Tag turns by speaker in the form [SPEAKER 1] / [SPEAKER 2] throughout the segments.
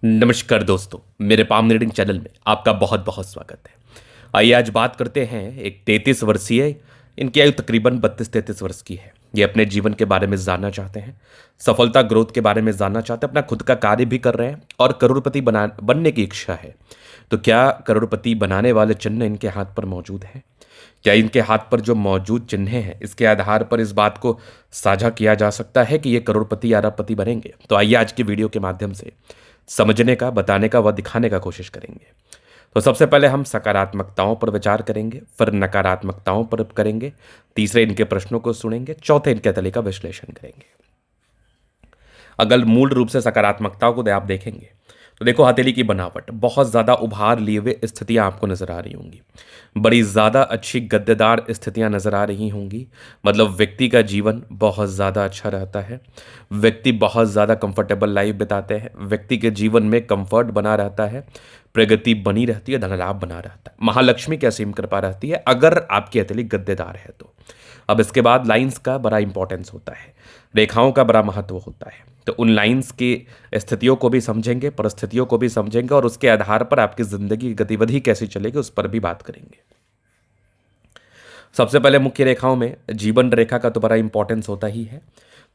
[SPEAKER 1] नमस्कार दोस्तों, मेरे पाम रीडिंग चैनल में आपका बहुत बहुत स्वागत है। आइए आज बात करते हैं एक 33 वर्षीय। इनकी आयु तकरीबन 32-33 वर्ष की है। ये अपने जीवन के बारे में जानना चाहते हैं, सफलता ग्रोथ के बारे में जानना चाहते हैं, अपना खुद का कार्य भी कर रहे हैं और करोड़पति बनने की इच्छा है। तो क्या करोड़पति बनाने वाले चिन्ह इनके हाथ पर मौजूद हैं? क्या इनके हाथ पर जो मौजूद चिन्ह हैं इसके आधार पर इस बात को साझा किया जा सकता है कि ये करोड़पति या अरबपति बनेंगे? तो आइए आज की वीडियो के माध्यम से समझने का, बताने का व दिखाने का कोशिश करेंगे। तो सबसे पहले हम सकारात्मकताओं पर विचार करेंगे, फिर नकारात्मकताओं पर करेंगे, तीसरे इनके प्रश्नों को सुनेंगे, चौथे इनके तले का विश्लेषण करेंगे। अगर मूल रूप से सकारात्मकताओं को आप देखेंगे तो देखो, हथेली की बनावट बहुत ज़्यादा उभार लिए हुए स्थितियां आपको नजर आ रही होंगी। बड़ी ज़्यादा अच्छी गद्देदार स्थितियां नजर आ रही होंगी। मतलब व्यक्ति का जीवन बहुत ज़्यादा अच्छा रहता है। व्यक्ति बहुत ज़्यादा कंफर्टेबल लाइफ बिताते हैं। व्यक्ति के जीवन में कंफर्ट बना रहता है, प्रगति बनी रहती है, धन लाभ बना रहता है, महालक्ष्मी की असीम कृपा रहती है अगर आपकी हथेली गद्देदार है तो। अब इसके बाद लाइंस का बड़ा इंपॉर्टेंस होता है, रेखाओं का बड़ा महत्व होता है। तो उन लाइंस की स्थितियों को भी समझेंगे, परिस्थितियों को भी समझेंगे और उसके आधार पर आपकी जिंदगी की गतिविधि कैसी चलेगी उस पर भी बात करेंगे। सबसे पहले मुख्य रेखाओं में जीवन रेखा का तो बड़ा इंपॉर्टेंस होता ही है।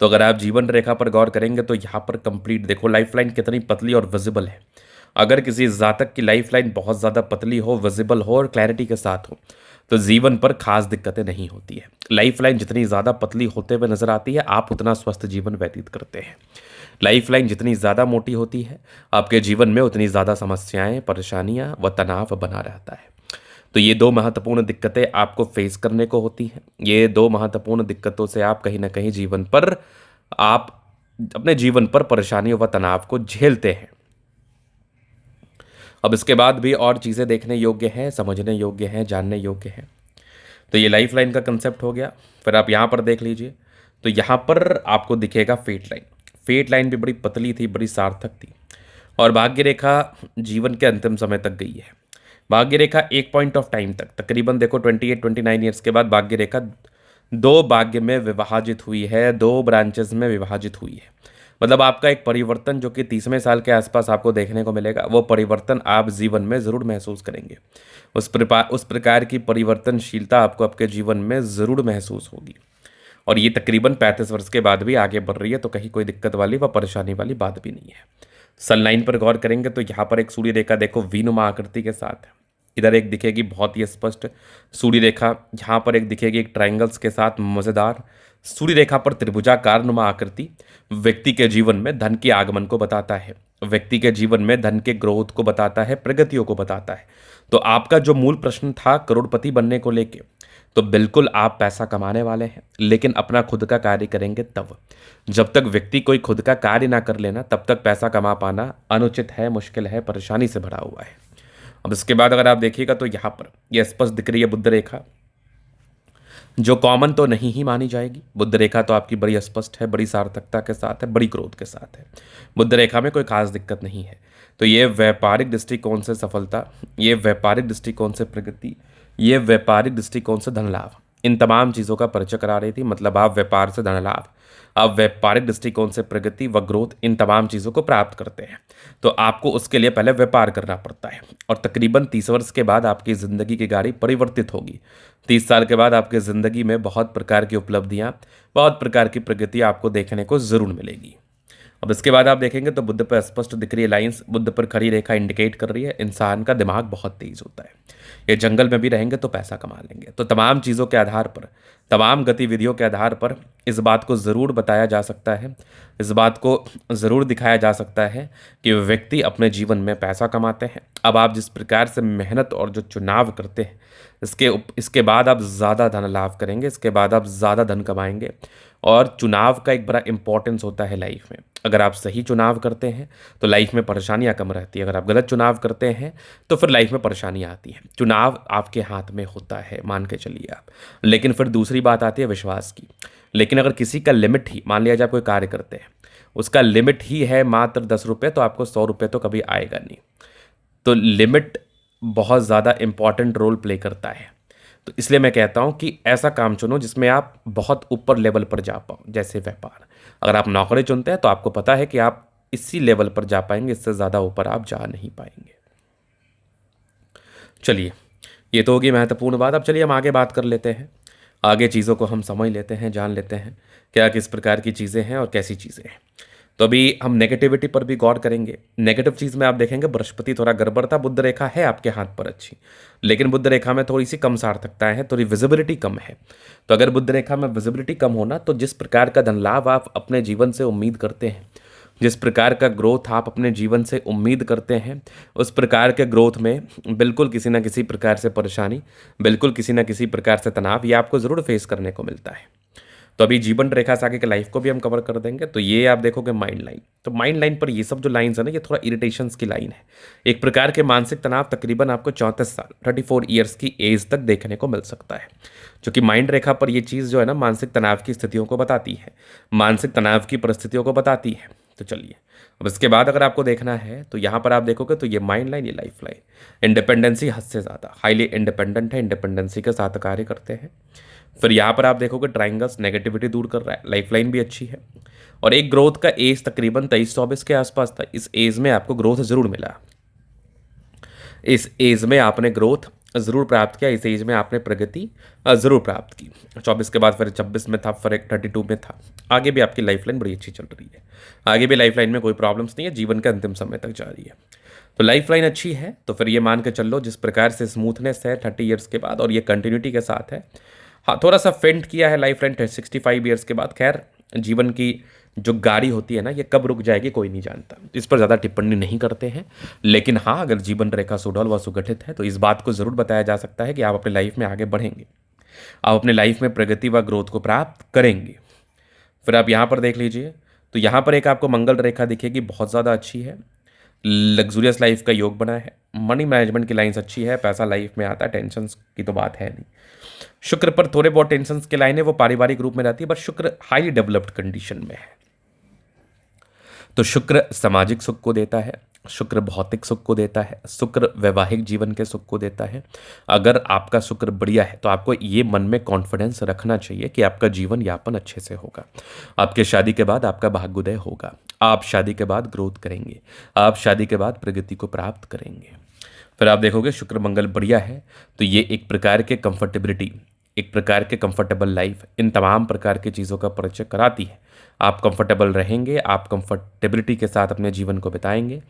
[SPEAKER 1] तो अगर आप जीवन रेखा पर गौर करेंगे तो यहाँ पर कंप्लीट देखो लाइफ लाइन कितनी पतली और विजिबल है। अगर किसी जातक की लाइफ लाइन बहुत ज़्यादा पतली हो, विजिबल हो और क्लैरिटी के साथ हो तो जीवन पर खास दिक्कतें नहीं होती है। लाइफ लाइन जितनी ज़्यादा पतली होते हुए नजर आती है, आप उतना स्वस्थ जीवन व्यतीत करते हैं। लाइफ लाइन जितनी ज़्यादा मोटी होती है, आपके जीवन में उतनी ज़्यादा समस्याएं, परेशानियां व तनाव बना रहता है। तो ये दो महत्वपूर्ण दिक्कतें आपको फेस करने को होती हैं। ये दो महत्वपूर्ण दिक्कतों से आप कहीं ना कहीं जीवन पर, आप अपने जीवन पर परेशानियों व तनाव को झेलते हैं। अब इसके बाद भी और चीज़ें देखने योग्य हैं, समझने योग्य हैं, जानने योग्य हैं। तो ये लाइफ लाइन का कंसेप्ट हो गया। फिर आप यहाँ पर देख लीजिए तो यहाँ पर आपको दिखेगा फेट लाइन। फेट लाइन भी बड़ी पतली थी, बड़ी सार्थक थी और भाग्य रेखा जीवन के अंतिम समय तक गई है। भाग्य रेखा एक पॉइंट ऑफ टाइम तक तकरीबन देखो 28-29 ईयर्स के बाद भाग्य रेखा दो भाग्य में विभाजित हुई है, दो ब्रांचेस में विभाजित हुई है। मतलब आपका एक परिवर्तन जो कि 30वें साल के आसपास आपको देखने को मिलेगा, वो परिवर्तन आप जीवन में ज़रूर महसूस करेंगे। उस प्रकार की परिवर्तनशीलता आपको आपके जीवन में ज़रूर महसूस होगी और ये तकरीबन 35 वर्ष के बाद भी आगे बढ़ रही है। तो कहीं कोई दिक्कत वाली व परेशानी वाली बात भी नहीं है। सन लाइन पर गौर करेंगे तो यहाँ पर एक सूर्य रेखा देखो वीनुमा आकृति के साथ है। इधर एक दिखेगी बहुत ही स्पष्ट सूर्य रेखा, यहाँ पर एक दिखेगी एक ट्रायंगल्स के साथ मज़ेदार सूर्य रेखा पर त्रिभुजाकार नुमा आकृति व्यक्ति के जीवन में धन के आगमन को बताता है, व्यक्ति के जीवन में धन के ग्रोथ को बताता है, प्रगतियों को बताता है। तो आपका जो मूल प्रश्न था करोड़पति बनने को लेके, तो बिल्कुल आप पैसा कमाने वाले हैं, लेकिन अपना खुद का कार्य करेंगे तब। जब तक व्यक्ति कोई खुद का कार्य ना कर लेना तब तक पैसा कमा पाना अनुचित है, मुश्किल है, परेशानी से भरा हुआ है। अब इसके बाद अगर आप देखिएगा तो यहाँ पर यह स्पष्ट दिख रही है बुध रेखा, जो कॉमन तो नहीं ही मानी जाएगी। बुध रेखा तो आपकी बड़ी स्पष्ट है, बड़ी सार्थकता के साथ है, बड़ी ग्रोथ के साथ है। बुध रेखा में कोई खास दिक्कत नहीं है। तो ये व्यापारिक दृष्टिकोण से सफलता, ये व्यापारिक दृष्टिकोण से प्रगति, ये व्यापारिक दृष्टिकोण से धन लाभ, इन तमाम चीज़ों का परिचय करा रही थी। मतलब आप व्यापार से धन लाभ, आप व्यापारिक दृष्टिकोण से प्रगति व ग्रोथ, इन तमाम चीज़ों को प्राप्त करते हैं। तो आपको उसके लिए पहले व्यापार करना पड़ता है और तकरीबन 30 वर्ष के बाद आपकी ज़िंदगी की गाड़ी परिवर्तित होगी। 30 साल के बाद आपकी ज़िंदगी में बहुत प्रकार की उपलब्धियाँ, बहुत प्रकार की प्रगति आपको देखने को ज़रूर मिलेगी। अब इसके बाद आप देखेंगे तो बुध पर स्पष्ट दिख रही है लाइंस। बुध पर खड़ी रेखा इंडिकेट कर रही है इंसान का दिमाग बहुत तेज होता है। ये जंगल में भी रहेंगे तो पैसा कमा लेंगे। तो तमाम चीज़ों के आधार पर, तमाम गतिविधियों के आधार पर इस बात को ज़रूर बताया जा सकता है, इस बात को ज़रूर दिखाया जा सकता है कि व्यक्ति अपने जीवन में पैसा कमाते हैं। अब आप जिस प्रकार से मेहनत और जो चुनाव करते हैं, इसके बाद आप ज़्यादा धन लाभ करेंगे, इसके बाद आप ज़्यादा धन कमाएंगे। और चुनाव का एक बड़ा इंपॉर्टेंस होता है लाइफ में। अगर आप सही चुनाव करते हैं तो लाइफ में परेशानियां कम रहती है, अगर आप गलत चुनाव करते हैं तो फिर लाइफ में परेशानियां आती हैं। चुनाव आपके हाथ में होता है, मान के चलिए आप। लेकिन फिर दूसरी बात आती है विश्वास की। लेकिन अगर किसी का लिमिट ही, मान लिया जाए आप कोई कार्य करते हैं, उसका लिमिट ही है मात्र 10 रुपये, तो आपको 100 रुपये तो कभी आएगा नहीं। तो लिमिट बहुत ज़्यादा इंपॉर्टेंट रोल प्ले करता है। तो इसलिए मैं कहता हूं कि ऐसा काम चुनो जिसमें आप बहुत ऊपर लेवल पर जा पाओ। जैसे व्यापार, अगर आप नौकरी चुनते हैं तो आपको पता है कि आप इसी लेवल पर जा पाएंगे, इससे ज़्यादा ऊपर आप जा नहीं पाएंगे। चलिए, ये तो होगी महत्वपूर्ण बात। अब चलिए हम आगे बात कर लेते हैं, आगे चीज़ों को हम समझ लेते हैं, जान लेते हैं क्या किस प्रकार की चीज़ें हैं और कैसी चीज़ें हैं। तो अभी हम नेगेटिविटी पर भी गौर करेंगे। नेगेटिव चीज़ में आप देखेंगे बृहस्पति थोड़ा गड़बड़ था, बुध रेखा है आपके हाथ पर अच्छी, लेकिन बुध रेखा में थोड़ी सी कम सार्थकताएं हैं, थोड़ी विजिबिलिटी कम है। तो अगर बुध रेखा में विजिबिलिटी कम होना, तो जिस प्रकार का धन लाभ आप अपने जीवन से उम्मीद करते हैं, जिस प्रकार का ग्रोथ आप अपने जीवन से उम्मीद करते हैं, उस प्रकार के ग्रोथ में बिल्कुल किसी ना किसी प्रकार से परेशानी, बिल्कुल किसी ना किसी प्रकार से तनाव, ये आपको ज़रूर फेस करने को मिलता है। तो अभी जीवन रेखा से आगे के लाइफ को भी हम कवर कर देंगे। तो ये आप देखोगे माइंड लाइन, तो माइंड लाइन पर ये सब जो लाइंस है ना, ये थोड़ा इरिटेशंस की लाइन है। एक प्रकार के मानसिक तनाव तकरीबन आपको 34 साल 34 ईयर्स की एज तक देखने को मिल सकता है, जो कि माइंड रेखा पर ये चीज़ जो है ना मानसिक तनाव की स्थितियों को बताती है, मानसिक तनाव की परिस्थितियों को बताती है। तो चलिए, अब इसके बाद अगर आपको देखना है तो यहाँ पर आप देखोगे तो ये माइंड लाइन, ये लाइफ लाइन। इंडिपेंडेंसी हद से ज़्यादा, हाईली इंडिपेंडेंट है, इंडिपेंडेंसी के साथ कार्य करते हैं। फिर यहाँ पर आप देखोगे ट्राइंगल्स नेगेटिविटी दूर कर रहा है, लाइफ लाइन भी अच्छी है। और एक ग्रोथ का एज तकरीबन 23-24 के आसपास था, इस एज में आपको ग्रोथ जरूर मिला, इस एज में आपने ग्रोथ ज़रूर प्राप्त किया, इस एज में आपने प्रगति ज़रूर प्राप्त की। 24 के बाद फिर 26 में था, फिर 32 में था। आगे भी आपकी लाइफ लाइन बड़ी अच्छी चल रही है, आगे भी लाइफ लाइन में कोई प्रॉब्लम्स नहीं है, जीवन के अंतिम समय तक जा रही है। तो लाइफ लाइन अच्छी है, तो फिर ये मान के चलो जिस प्रकार से स्मूथनेस है 30 ईयर्स के बाद और ये कंटिन्यूटी के साथ है। हाँ, थोड़ा सा फेंट किया है लाइफ लाइन 65 ईयर्स के बाद। खैर, जीवन की जो गाड़ी होती है ना, ये कब रुक जाएगी कोई नहीं जानता, इस पर ज़्यादा टिप्पणी नहीं करते हैं। लेकिन हाँ, अगर जीवन रेखा सुडौल व सुगठित है तो इस बात को ज़रूर बताया जा सकता है कि आप अपनी लाइफ में आगे बढ़ेंगे, आप अपने लाइफ में प्रगति व ग्रोथ को प्राप्त करेंगे। फिर आप यहाँ पर देख लीजिए, तो यहाँ पर एक आपको मंगल रेखा दिखेगी, बहुत ज़्यादा अच्छी है, लग्जूरियस लाइफ का योग बना है, मनी मैनेजमेंट की लाइन्स अच्छी है, पैसा लाइफ में आता है, टेंशन की तो बात है नहीं। शुक्र पर थोड़े बहुत टेंशन की लाइन है, वो पारिवारिक रूप में रहती है, बट शुक्र हाईली डेवलप्ड कंडीशन में है। तो शुक्र सामाजिक सुख को देता है, शुक्र भौतिक सुख को देता है, शुक्र वैवाहिक जीवन के सुख को देता है। अगर आपका शुक्र बढ़िया है तो आपको ये मन में कॉन्फिडेंस रखना चाहिए कि आपका जीवन यापन अच्छे से होगा, आपके शादी के बाद आपका भाग्योदय होगा, आप शादी के बाद ग्रोथ करेंगे, आप शादी के बाद प्रगति को प्राप्त करेंगे। फिर आप देखोगे शुक्र मंगल बढ़िया है, तो ये एक प्रकार के कंफर्टेबिलिटी, एक प्रकार के कंफर्टेबल लाइफ, इन तमाम प्रकार की चीज़ों का परिचय कराती है। आप कंफर्टेबल रहेंगे, आप कंफर्टेबिलिटी के साथ अपने जीवन को बिताएंगे,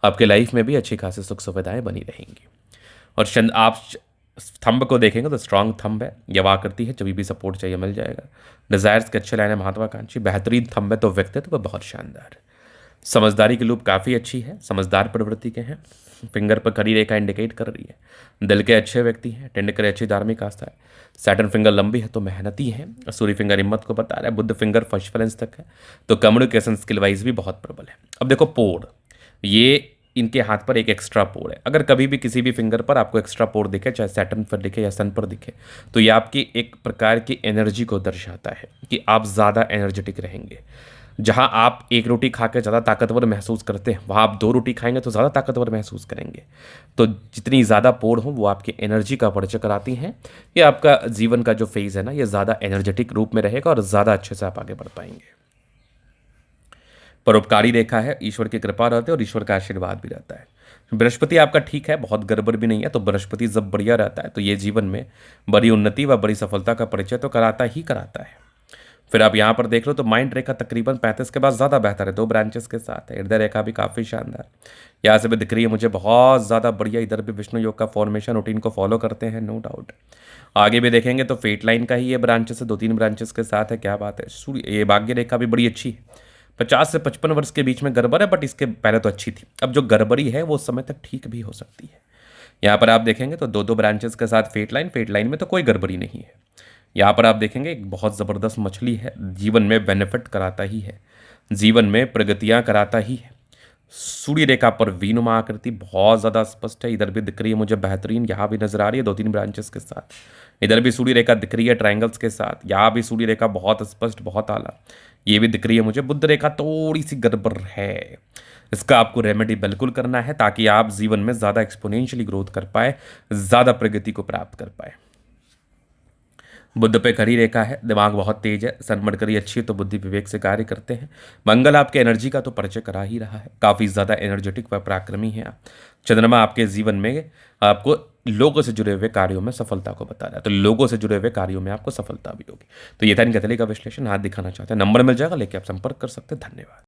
[SPEAKER 1] आपके लाइफ में भी अच्छी खासी सुख सुविधाएं बनी रहेंगी। और आप थंब को देखेंगे तो स्ट्रांग थंब है, यह आकृति है, जब भी सपोर्ट चाहिए मिल जाएगा। डिजायर्स के अच्छे लाइन है, महत्वाकांक्षी, बेहतरीन थंब है, तो व्यक्तित्व बहुत शानदार है। समझदारी की लूप काफ़ी अच्छी है, समझदार प्रवृत्ति के हैं, फिंगर पर खड़ी रेखा इंडिकेट कर रही है, दिल के अच्छे व्यक्ति हैं, टेंड करे अच्छी धार्मिक आस्था है, सैटर्न फिंगर लंबी है तो मेहनती है, सूर्य फिंगर हिम्मत को बता रहा है, बुध फिंगर फर्स्ट बैलेंस तक है, तो कम्युनिकेशन स्किल वाइज भी बहुत प्रबल है। अब देखो पोर, ये इनके हाथ पर एक एक्स्ट्रा पोर है, अगर कभी भी किसी भी फिंगर पर आपको एक्स्ट्रा पोर दिखे, चाहे सैटर्न पर दिखे या सन पर दिखे, तो ये आपकी एक प्रकार की एनर्जी को दर्शाता है कि आप ज़्यादा एनर्जेटिक रहेंगे। जहां आप एक रोटी खा के ज़्यादा ताकतवर महसूस करते हैं, वहां आप 2 रोटी खाएंगे तो ज़्यादा ताकतवर महसूस करेंगे। तो जितनी ज़्यादा पोर हो वो आपकी एनर्जी का परिचय कराती हैं। ये आपका जीवन का जो फेज़ है ना, ये ज़्यादा एनर्जेटिक रूप में रहेगा और ज़्यादा अच्छे से आप आगे बढ़ पाएंगे। परोपकारी रेखा है, ईश्वर की कृपा रहती है और ईश्वर का आशीर्वाद भी रहता है। बृहस्पति आपका ठीक है, बहुत गड़बड़ भी नहीं है, तो बृहस्पति जब बढ़िया रहता है तो ये जीवन में बड़ी उन्नति व बड़ी सफलता का परिचय तो कराता ही कराता है। फिर आप यहाँ पर देख लो तो माइंड रेखा तकरीबन 35 के बाद ज़्यादा बेहतर है, 2 ब्रांचेस के साथ है। हृदय रेखा भी काफ़ी शानदार, यहाँ से भी दिख रही है मुझे बहुत ज़्यादा बढ़िया। इधर भी विष्णु योग का फॉर्मेशन रूटीन को फॉलो करते हैं, नो डाउट। आगे भी देखेंगे तो फेट लाइन का ही ये ब्रांचेस है, 2-3 ब्रांचेस के साथ है, क्या बात है। सूर्य, ये भाग्य रेखा भी बड़ी अच्छी है, 50 से 55 वर्ष के बीच में गड़बड़ है, बट इसके पहले तो अच्छी थी। अब जो गड़बड़ी है वो उस समय तक ठीक भी हो सकती है। यहाँ पर आप देखेंगे तो 2-2 ब्रांचेस के साथ फेट लाइन में तो कोई गड़बड़ी नहीं है। यहाँ पर आप देखेंगे एक बहुत ज़बरदस्त मछली है, जीवन में बेनिफिट कराता ही है, जीवन में प्रगतियाँ कराता ही है। सूर्य रेखा पर वीनुमा आकृति बहुत ज़्यादा स्पष्ट है, इधर भी दिख रही है मुझे बेहतरीन, यहाँ भी नजर आ रही है 2-3 ब्रांचेस के साथ। इधर भी सूर्य रेखा दिख रही है ट्रायंगल्स के साथ, यहाँ भी सूर्य रेखा बहुत स्पष्ट, बहुत आला, ये भी दिख रही है मुझे। बुध रेखा थोड़ी सी गड़बड़ है, इसका आपको रेमेडी बिल्कुल करना है ताकि आप जीवन में ज़्यादा एक्सपोनेंशियली ग्रोथ कर पाए, ज़्यादा प्रगति को प्राप्त कर पाए। बुध पे खड़ी रेखा है, दिमाग बहुत तेज है, सन मरकरी अच्छी है तो बुद्धि विवेक से कार्य करते हैं। मंगल आपके एनर्जी का तो परिचय करा ही रहा है, काफ़ी ज़्यादा एनर्जेटिक व पराक्रमी है आप। चंद्रमा आपके जीवन में आपको लोगों से जुड़े हुए कार्यों में सफलता को बता रहा है, तो लोगों से जुड़े हुए कार्यों में आपको सफलता भी होगी। तो ये था इनका का विश्लेषण। हाथ दिखाना चाहते हैं, नंबर मिल जाएगा, लेके आप संपर्क कर सकते हैं। धन्यवाद।